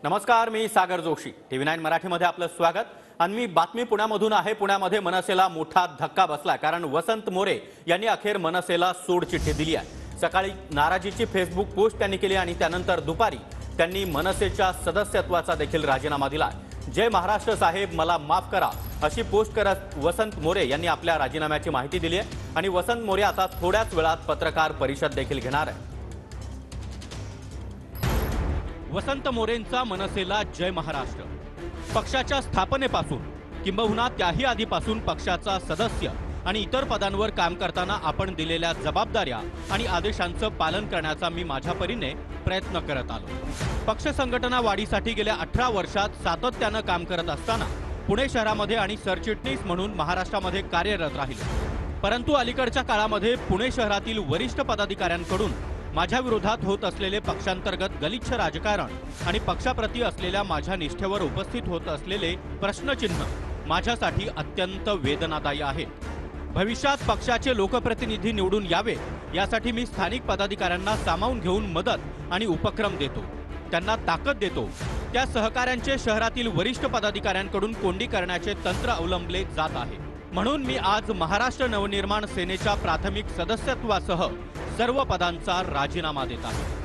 नमस्कार, मी सागर जोशी. TV9 मराठीमध्ये आपलं स्वागत. आणि मी बातमी पुण्यामधून आहे. पुण्यामध्ये मनसेला मोठा धक्का बसला कारण वसंत मोरे यांनी अखेर मनसेला सोडचिठ्ठी दिली आहे. सकाळी नाराजीची फेसबुक पोस्ट त्यांनी केली आणि त्यानंतर दुपारी त्यांनी मनसेच्या सदस्यत्वाचा देखील राजीनामा दिला. जय महाराष्ट्र साहेब, मला माफ करा अशी पोस्ट करत वसंत मोरे यांनी आपल्या राजीनाम्याची माहिती दिली आहे. आणि वसंत मोरे आता थोड्याच वेळात पत्रकार परिषद देखील घेणार आहे. वसंत मोरेंचा मनसेला जय महाराष्ट्र. पक्षाच्या स्थापनेपासून किंबहुना त्याही आधीपासून पक्षाचा सदस्य आणि इतर पदांवर काम करताना आपण दिलेल्या जबाबदाऱ्या आणि आदेशांचं पालन करण्याचा मी माझ्या परीने प्रयत्न करत आलो. पक्ष संघटना वाढीसाठी गेल्या 18 वर्षात सातत्यानं काम करत असताना पुणे शहरामध्ये आणि सरचिटणीस म्हणून महाराष्ट्रामध्ये कार्यरत राहिले. परंतु अलीकडच्या काळामध्ये पुणे शहरातील वरिष्ठ पदाधिकाऱ्यांकडून माझ्या विरोधात होत असलेले पक्षांतर्गत गलिच्छ राजकारण आणि पक्षाप्रती असलेल्या माझ्या निष्ठेवर उपस्थित होत असलेले प्रश्नचिन्ह माझ्यासाठी अत्यंत वेदनादायी आहेत. भविष्यात पक्षाचे लोकप्रतिनिधी निवडून यावे यासाठी मी स्थानिक पदाधिकाऱ्यांना सामावून घेऊन मदत आणि उपक्रम देतो, त्यांना ताकद देतो. त्या सहकाऱ्यांचे शहरातील वरिष्ठ पदाधिकाऱ्यांकडून कोंडी करण्याचे तंत्र अवलंबले जात आहे. म्हणून मी आज महाराष्ट्र नवनिर्माण सेनेच्या प्राथमिक सदस्यत्वासह सर्व पदांचा राजीनामा देत आहे.